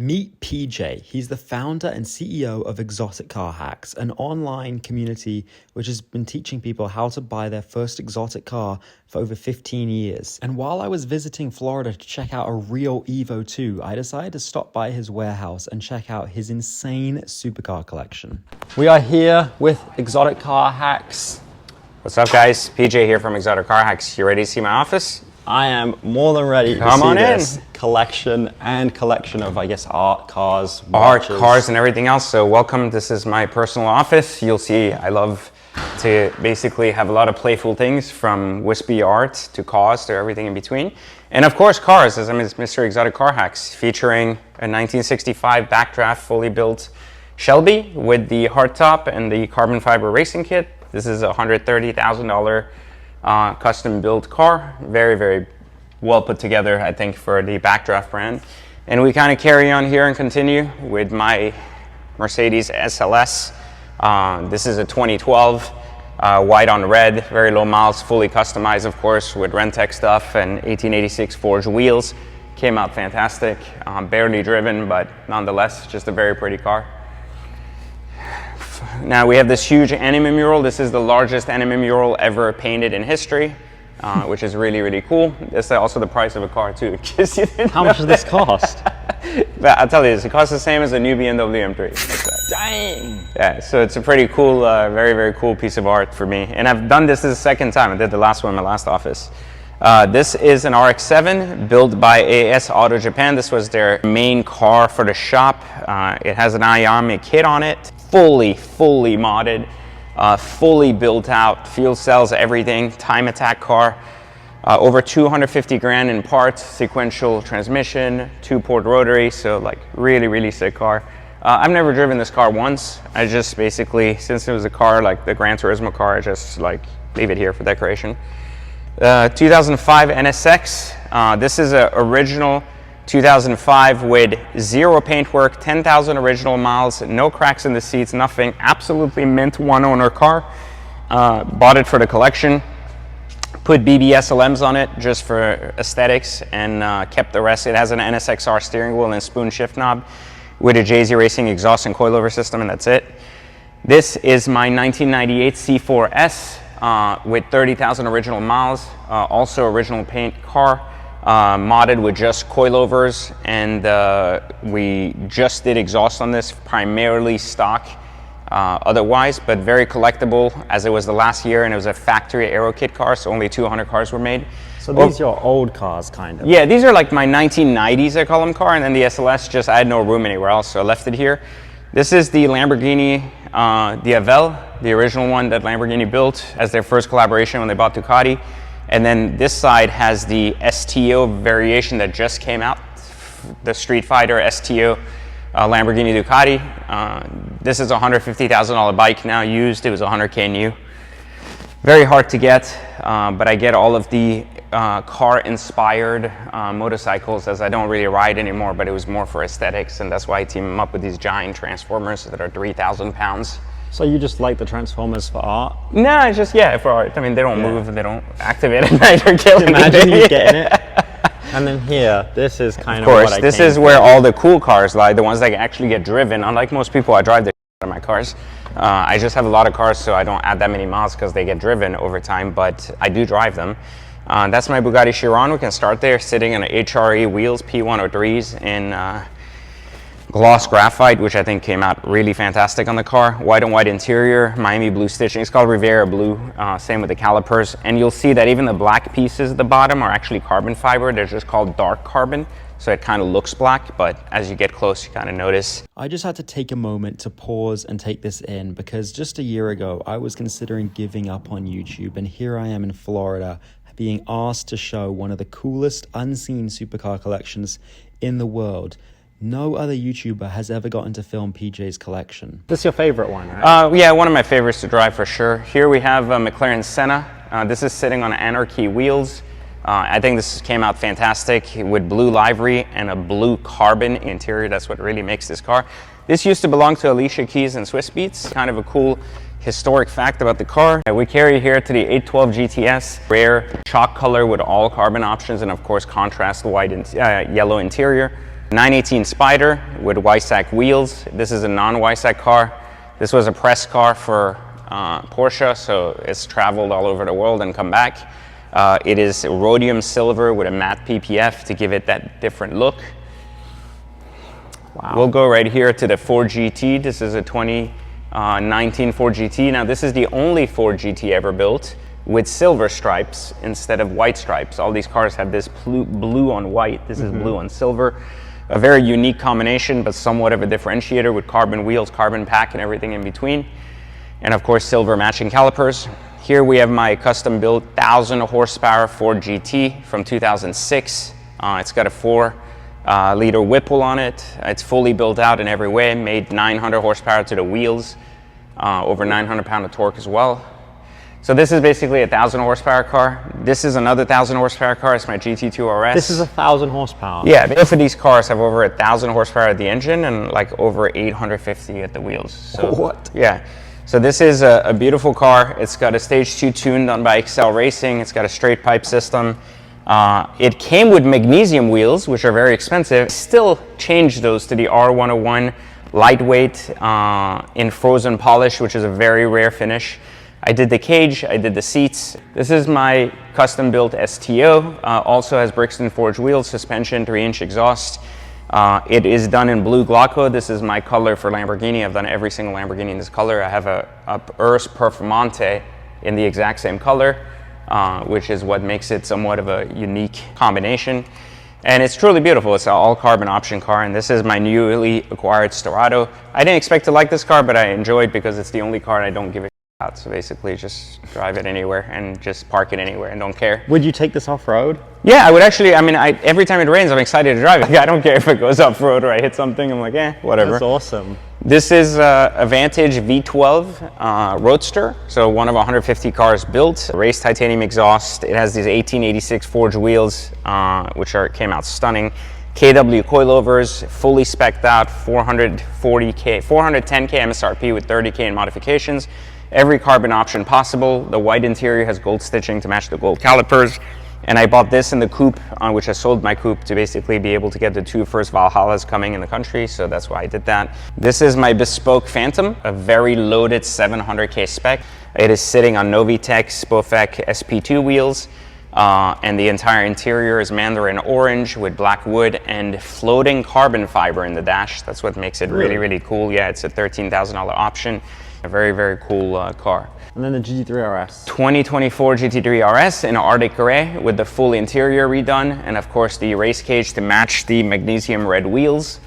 Meet PJ. He's the founder and CEO of Exotic Car Hacks, an online community which has been teaching people how to buy their first exotic car for over 15 years. And while I was visiting Florida to check out a real Evo 2, I decided to stop by his warehouse and check out his insane supercar collection. We are here with Exotic Car Hacks. What's up, guys? PJ here from Exotic Car Hacks. You ready to see my office? I am more than ready to see this collection of, I guess, art, cars, watches. Art, cars, and everything else. So welcome. This is my personal office. You'll see I love to basically have a lot of playful things, from wispy art to cars to everything in between. And of course, cars, as I'm Mr. Exotic Car Hacks, featuring a 1965 backdraft fully built Shelby with the hardtop and the carbon fiber racing kit. This is a $130,000 custom built car. Very, very well put together, I think, for the backdraft brand. And we kind of carry on here and continue with my Mercedes SLS. This is a 2012 white on red, very low miles, fully customized, of course, with Renntech stuff and 1886 forged wheels. Came out fantastic. Barely driven, but nonetheless, just a very pretty car. Now we have this huge anime mural. This is the largest anime mural ever painted in history, which is really, really cool. This is also the price of a car too. How much does this cost? But I'll tell you this, it costs the same as a new BMW M3. Dang! Yeah, so it's a pretty cool, very, very cool piece of art for me. And I've done this the second time. I did the last one in my last office. This is an RX-7 built by AS Auto Japan. This was their main car for the shop. It has an Ayame kit on it. Fully modded, fully built out, fuel cells, everything, time attack car, over 250 grand in parts, sequential transmission, 2-port rotary, so like really, really sick car. I've never driven this car once. I just basically, since it was a car like the Gran Turismo car, I just like leave it here for decoration. 2005 NSX, this is an original 2005 with zero paintwork, 10,000 original miles, no cracks in the seats, nothing. Absolutely mint one owner car. Bought it for the collection. Put BBS LMs on it just for aesthetics, and kept the rest. It has an NSXR steering wheel and spoon shift knob with a JZ Racing exhaust and coilover system, and that's it. This is my 1998 C4S with 30,000 original miles, also original paint car. Modded with just coilovers, and we just did exhaust on this, primarily stock otherwise, but very collectible, as it was the last year and it was a factory aero kit car, so only 200 cars were made. So these are your old cars, kind of? Yeah, these are like my 1990s, I call them, car, and then the SLS, just I had no room anywhere else, so I left it here. This is the Lamborghini Diavel, the original one that Lamborghini built as their first collaboration when they bought Ducati. And then this side has the STO variation that just came out, the Street Fighter STO Lamborghini Ducati. This is a $150,000 bike now used. It was $100K new. Very hard to get, but I get all of the car-inspired motorcycles, as I don't really ride anymore, but it was more for aesthetics, and that's why I team them up with these giant Transformers that are 3,000 pounds. So you just like the Transformers for art? No, it's just, yeah, for art. I mean, they don't move, they don't activate at night or kill anything. Imagine you getting it. And then here, this is kind of what I came this is where all the cool cars lie, the ones that actually get driven. Unlike most people, I drive the out of my cars. I just have a lot of cars, so I don't add that many miles because they get driven over time, but I do drive them. That's my Bugatti Chiron. We can start there, sitting on HRE wheels, P103s in gloss graphite, which I think came out really fantastic on the car. White on white interior, Miami blue stitching. It's called Riviera blue, same with the calipers. And you'll see that even the black pieces at the bottom are actually carbon fiber. They're just called dark carbon, so it kind of looks black, but as you get close, you kind of notice. I just had to take a moment to pause and take this in, because just a year ago, I was considering giving up on YouTube, and here I am in Florida, being asked to show one of the coolest unseen supercar collections in the world. No other YouTuber has ever gotten to film PJ's collection. This is your favorite one, right? Yeah, one of my favorites to drive for sure. Here we have a McLaren Senna. This is sitting on Anarchy wheels. I think this came out fantastic with blue livery and a blue carbon interior. That's what really makes this car. This used to belong to Alicia Keys and Swiss Beats. Kind of a cool historic fact about the car. We carry here to the 812 GTS, rare chalk color with all carbon options, and of course contrast white and yellow interior. 918 Spider with Weissach wheels. This is a non-Weissach car. This was a press car for Porsche, so it's traveled all over the world and come back. It is rhodium silver with a matte PPF to give it that different look. Wow. We'll go right here to the Ford GT. This is a 2019 Ford GT. Now this is the only Ford GT ever built with silver stripes instead of white stripes. All these cars have this blue on white. This is blue on silver. A very unique combination, but somewhat of a differentiator with carbon wheels, carbon pack, and everything in between. And of course, silver matching calipers. Here we have my custom built 1,000 horsepower Ford GT from 2006. It's got a 4-liter Whipple on it. It's fully built out in every way, made 900 horsepower to the wheels, over 900 pound of torque as well. So this is basically a 1,000 horsepower car. This is another 1,000 horsepower car. It's my GT2 RS. This is 1,000 horsepower? Yeah, both of these cars have over 1,000 horsepower at the engine and like over 850 at the wheels. So, what? Yeah. So this is a beautiful car. It's got a Stage 2 tune done by Excel Racing. It's got a straight pipe system. It came with magnesium wheels, which are very expensive. Still changed those to the R101 lightweight in frozen polish, which is a very rare finish. I did the cage, I did the seats. This is my custom built STO. Also has Brixton forged wheels, suspension, 3-inch exhaust. It is done in blue Glauco. This is my color for Lamborghini. I've done every single Lamborghini in this color. I have a Urus Performante in the exact same color, which is what makes it somewhat of a unique combination. And it's truly beautiful. It's an all carbon option car, and this is my newly acquired Sterrato. I didn't expect to like this car, but I enjoyed because it's the only car I don't give a out. So basically just drive it anywhere and just park it anywhere and don't care. Would you take this off-road? Yeah, I would actually. I mean, every time it rains, I'm excited to drive it. I don't care if it goes off-road or I hit something. I'm like, whatever. That's awesome. This is a Vantage V12 Roadster. So one of 150 cars built. Race titanium exhaust. It has these 1886 forged wheels, which came out stunning. KW coilovers, fully spec'd out, 410K MSRP with 30K in modifications. Every carbon option possible. The white interior has gold stitching to match the gold calipers. And I bought this in the coupe, on which I sold my coupe to basically be able to get the 2 first Valhallas coming in the country. So that's why I did that. This is my bespoke Phantom, a very loaded 700K spec. It is sitting on Novitec Spofec SP2 wheels. And the entire interior is mandarin orange with black wood and floating carbon fiber in the dash. That's what makes it really, really cool. Yeah, it's a $13,000 option. A very, very cool car. And then the GT3 RS. 2024 GT3 RS in Arctic Gray with the full interior redone, and of course the race cage to match the magnesium red wheels.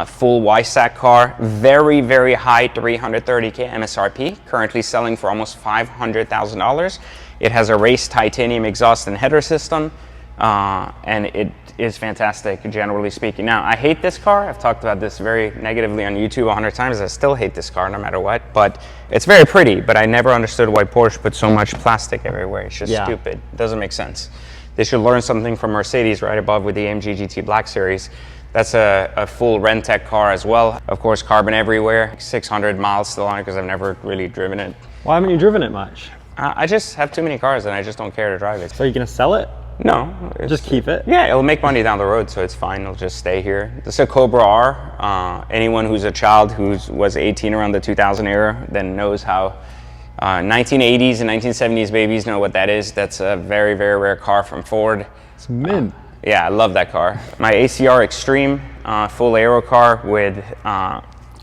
Full Weissach car, very, very high 330K MSRP, currently selling for almost $500,000. It has a race titanium exhaust and header system, and it is fantastic, generally speaking. Now, I hate this car. I've talked about this very negatively on YouTube 100 times. I still hate this car no matter what, but it's very pretty, but I never understood why Porsche put so much plastic everywhere. It's just stupid. It doesn't make sense. They should learn something from Mercedes right above with the AMG GT Black Series. That's a full Renntech car as well. Of course, carbon everywhere, 600 miles still on it because I've never really driven it. Why haven't you driven it much? I just have too many cars and I just don't care to drive it. So you're gonna sell it? No. Just keep it? Yeah, it'll make money down the road, so it's fine. It'll just stay here. This is a Cobra R. Anyone who's a child who was 18 around the 2000 era then knows how 1980s and 1970s babies know what that is. That's a very, very rare car from Ford. It's mint. Yeah, I love that car. My ACR Extreme, full aero car with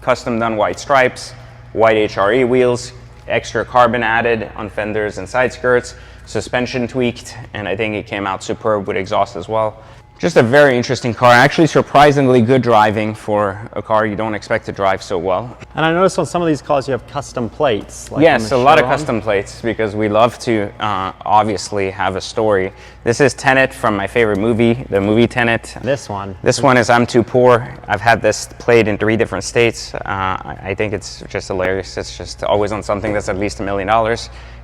custom done white stripes, white HRE wheels, extra carbon added on fenders and side skirts, suspension tweaked, and I think it came out superb with exhaust as well. Just a very interesting car, actually surprisingly good driving for a car you don't expect to drive so well. And I noticed on some of these cars you have custom plates. Like yes, a lot of custom plates because we love to obviously have a story. This is Tenet from my favorite movie, the movie Tenet. This one is I'm Too Poor. I've had this plate in 3 different states. I think it's just hilarious. It's just always on something that's at least $1 million.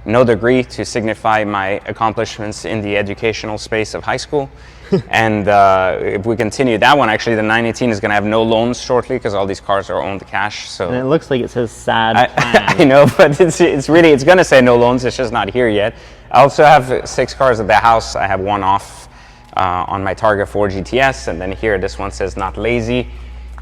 No degree to signify my accomplishments in the educational space of high school. And if we continue that one, actually the 918 is going to have no loans shortly because all these cars are owned cash. So and it looks like it says sad plan. I know, but it's going to say no loans. It's just not here yet. I also have 6 cars at the house. I have one off on my Targa 4 GTS, and then here this one says not lazy,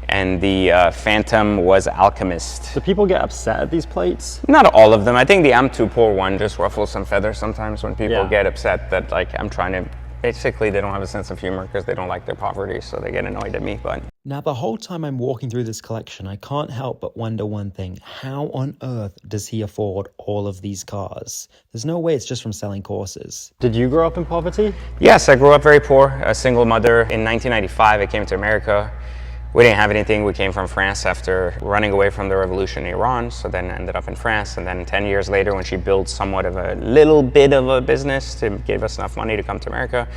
and the Phantom was alchemist. Do people get upset at these plates? Not all of them. I think the I'm too poor one just ruffles some feathers sometimes when people get upset that like I'm trying to, basically they don't have a sense of humor because they don't like their poverty, so they get annoyed at me. But now the whole time I'm walking through this collection, I can't help but wonder one thing. How on earth does he afford all of these cars? There's no way it's just from selling courses. Did you grow up in poverty? Yes, I grew up very poor, a single mother. In 1995, I came to America. We didn't have anything. We came from France after running away from the revolution in Iran, so then ended up in France. And then 10 years later, when she built somewhat of a little bit of a business to give us enough money to come to America,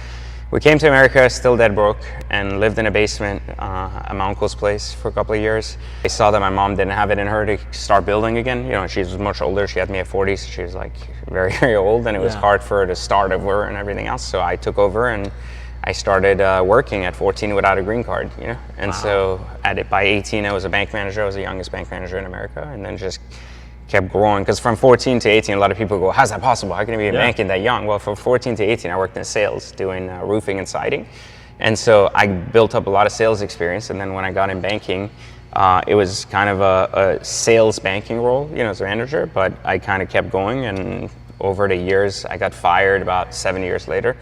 we came to America still dead broke and lived in a basement at my uncle's place for a couple of years. I saw that my mom didn't have it in her to start building again. You know, she was much older. She had me at 40, so she was like very, very old, and it was hard for her to start over and everything else. So I took over and I started working at 14 without a green card, you know? And so by 18, I was a bank manager. I was the youngest bank manager in America, and then just kept growing. Because from 14 to 18, a lot of people go, how's that possible? How can you be a banking that young? Well, from 14 to 18, I worked in sales doing roofing and siding. And so I built up a lot of sales experience. And then when I got in banking, it was kind of a sales banking role, you know, as a manager, but I kind of kept going. And over the years, I got fired about 7 years later.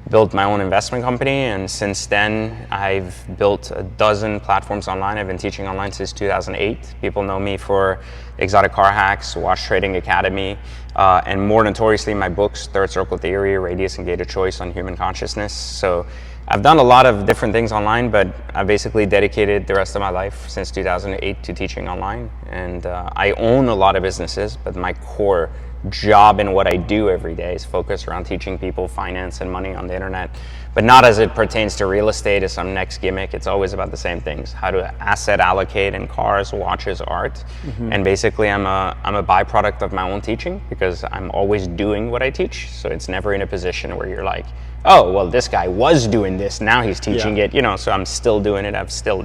Built my own investment company, and since then I've built a dozen platforms online. I've been teaching online since 2008. People know me for Exotic Car Hacks, Watch Trading Academy, and more notoriously my books, Third Circle Theory, Radius and Gate of Choice on Human Consciousness. So I've done a lot of different things online, but I basically dedicated the rest of my life since 2008 to teaching online. And I own a lot of businesses, but my core job and what I do every day is focused around teaching people finance and money on the internet, but not as it pertains to real estate as some next gimmick. It's always about the same things: how to asset allocate in cars, watches, art. And basically I'm a byproduct of my own teaching, because I'm always doing what I teach. So it's never in a position where you're like, oh, well, this guy was doing this, now he's teaching it, you know, so I'm still doing it.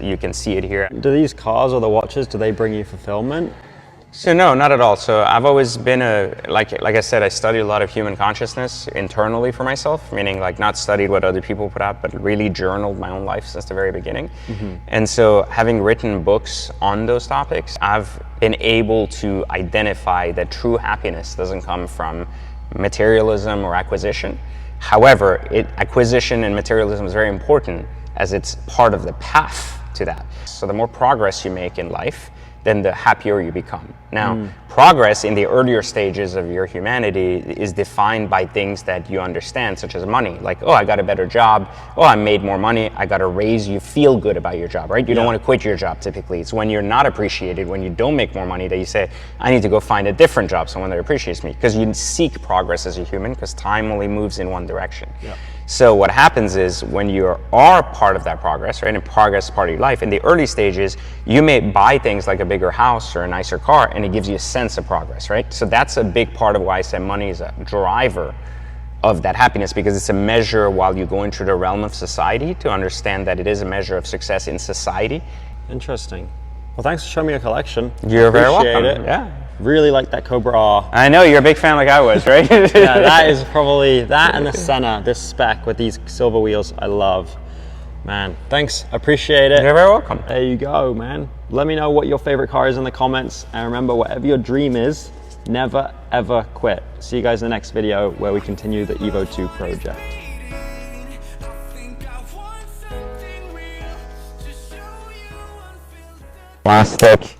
You can see it here. Do these cars or the watches, do they bring you fulfillment? So no, not at all. So I've always been like I said, I studied a lot of human consciousness internally for myself, meaning like not studied what other people put out, but really journaled my own life since the very beginning. And so having written books on those topics, I've been able to identify that true happiness doesn't come from materialism or acquisition. However, acquisition and materialism is very important, as it's part of the path to that. So the more progress you make in life, then the happier you become. Now, progress in the earlier stages of your humanity is defined by things that you understand, such as money. Like, oh, I got a better job. Oh, I made more money. I got a raise. You feel good about your job, right? You don't want to quit your job typically. It's when you're not appreciated, when you don't make more money, that you say, I need to go find a different job, someone that appreciates me. Because you seek progress as a human, because time only moves in one direction. So what happens is, when you are part of that progress, right, and progress is part of your life, in the early stages, you may buy things like a bigger house or a nicer car, and it gives you a sense of progress, right? So that's a big part of why I say money is a driver of that happiness, because it's a measure while you go into the realm of society to understand that it is a measure of success in society. Interesting. Well, thanks for showing me your collection. You're very welcome. It. Yeah. Really like that Cobra R. I know, you're a big fan like I was, right? Yeah, that is probably, that and the Senna, this spec with these silver wheels, I love. Man, thanks, appreciate it. You're very welcome. There you go, man. Let me know what your favorite car is in the comments. And remember, whatever your dream is, never ever quit. See you guys in the next video, where we continue the Evo 2 project. Plastic.